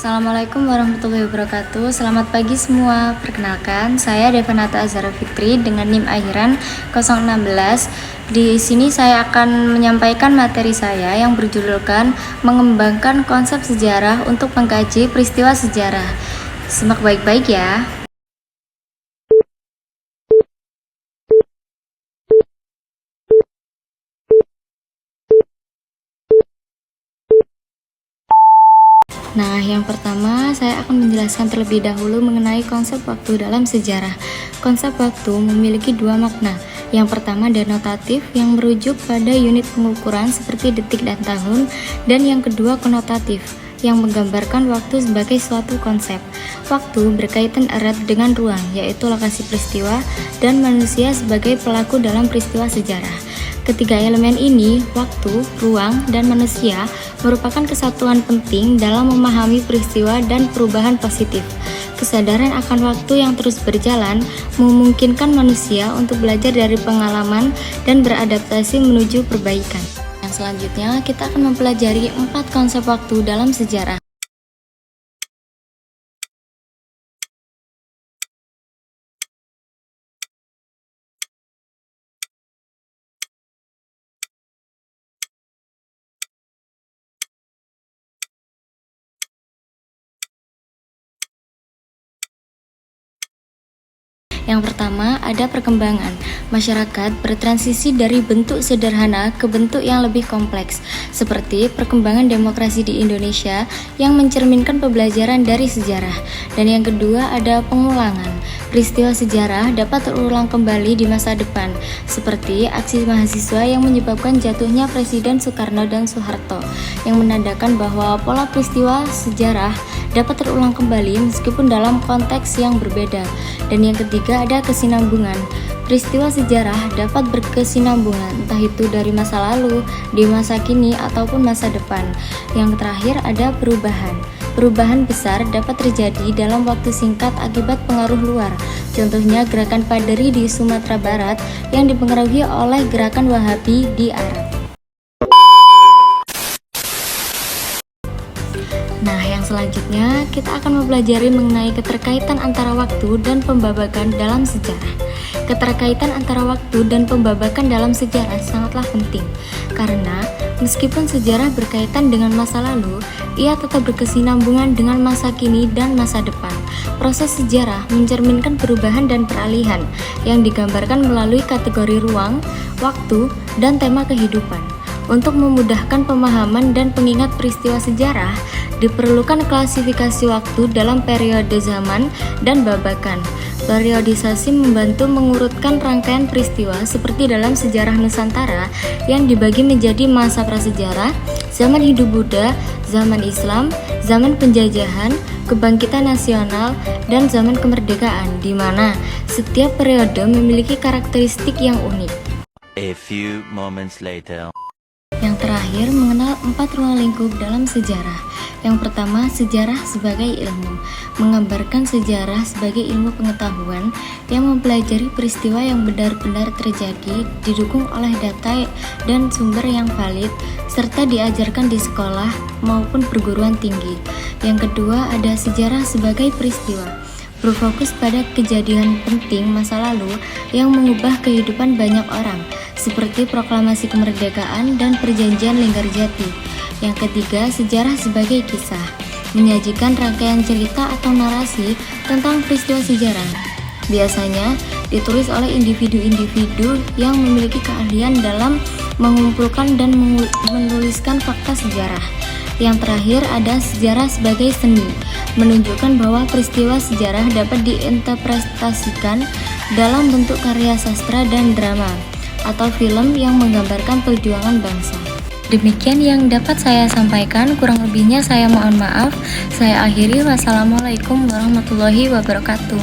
Assalamualaikum warahmatullahi wabarakatuh. Selamat pagi semua. Perkenalkan, saya Devanata Azhara Fitri dengan NIM akhiran 016. Di sini saya akan menyampaikan materi saya yang berjudulkan mengembangkan konsep sejarah untuk mengkaji peristiwa sejarah. Simak baik-baik ya. Nah, yang pertama saya akan menjelaskan terlebih dahulu mengenai konsep waktu dalam sejarah. Konsep waktu memiliki dua makna. Yang pertama denotatif yang merujuk pada unit pengukuran seperti detik dan tahun, dan yang kedua konotatif yang menggambarkan waktu sebagai suatu konsep. Waktu berkaitan erat dengan ruang, yaitu lokasi peristiwa, dan manusia sebagai pelaku dalam peristiwa sejarah. Ketiga elemen ini, waktu, ruang, dan manusia, merupakan kesatuan penting dalam memahami peristiwa dan perubahan positif. Kesadaran akan waktu yang terus berjalan memungkinkan manusia untuk belajar dari pengalaman dan beradaptasi menuju perbaikan. Yang selanjutnya, kita akan mempelajari 4 konsep waktu dalam sejarah. Yang pertama, ada perkembangan. Masyarakat bertransisi dari bentuk sederhana ke bentuk yang lebih kompleks, seperti perkembangan demokrasi di Indonesia yang mencerminkan pembelajaran dari sejarah. Dan yang kedua, ada pengulangan. Peristiwa sejarah dapat terulang kembali di masa depan, seperti aksi mahasiswa yang menyebabkan jatuhnya Presiden Soekarno dan Soeharto, yang menandakan bahwa pola peristiwa sejarah dapat terulang kembali meskipun dalam konteks yang berbeda. Dan yang ketiga, ada kesinambungan. Peristiwa sejarah dapat berkesinambungan, entah itu dari masa lalu, di masa kini, ataupun masa depan. Yang terakhir, ada perubahan. Perubahan besar dapat terjadi dalam waktu singkat akibat pengaruh luar. Contohnya gerakan Paderi di Sumatera Barat yang dipengaruhi oleh gerakan Wahabi di Arab. Nah, yang selanjutnya kita akan mempelajari mengenai keterkaitan antara waktu dan pembabakan dalam sejarah. Keterkaitan antara waktu dan pembabakan dalam sejarah sangatlah penting, karena meskipun sejarah berkaitan dengan masa lalu, ia tetap berkesinambungan dengan masa kini dan masa depan. Proses sejarah mencerminkan perubahan dan peralihan yang digambarkan melalui kategori ruang, waktu, dan tema kehidupan. Untuk memudahkan pemahaman dan pengingat peristiwa sejarah, diperlukan klasifikasi waktu dalam periode zaman dan babakan. Periodisasi membantu mengurutkan rangkaian peristiwa seperti dalam sejarah Nusantara yang dibagi menjadi masa prasejarah, zaman hidup Buddha, zaman Islam, zaman penjajahan, kebangkitan nasional, dan zaman kemerdekaan, di mana setiap periode memiliki karakteristik yang unik. A few moments later. Yang terakhir, mengenal 4 ruang lingkup dalam sejarah. Yang pertama, sejarah sebagai ilmu. Menggambarkan sejarah sebagai ilmu pengetahuan yang mempelajari peristiwa yang benar-benar terjadi, didukung oleh data dan sumber yang valid, serta diajarkan di sekolah maupun perguruan tinggi. Yang kedua, ada sejarah sebagai peristiwa. Berfokus pada kejadian penting masa lalu yang mengubah kehidupan banyak orang, seperti proklamasi kemerdekaan dan perjanjian Linggarjati. Yang ketiga, sejarah sebagai kisah, menyajikan rangkaian cerita atau narasi tentang peristiwa sejarah. Biasanya ditulis oleh individu-individu yang memiliki keahlian dalam mengumpulkan dan menuliskan fakta sejarah. Yang terakhir, ada sejarah sebagai seni, menunjukkan bahwa peristiwa sejarah dapat diinterpretasikan dalam bentuk karya sastra dan drama atau film yang menggambarkan perjuangan bangsa. Demikian yang dapat saya sampaikan, kurang lebihnya saya mohon maaf. Saya akhiri, wassalamualaikum warahmatullahi wabarakatuh.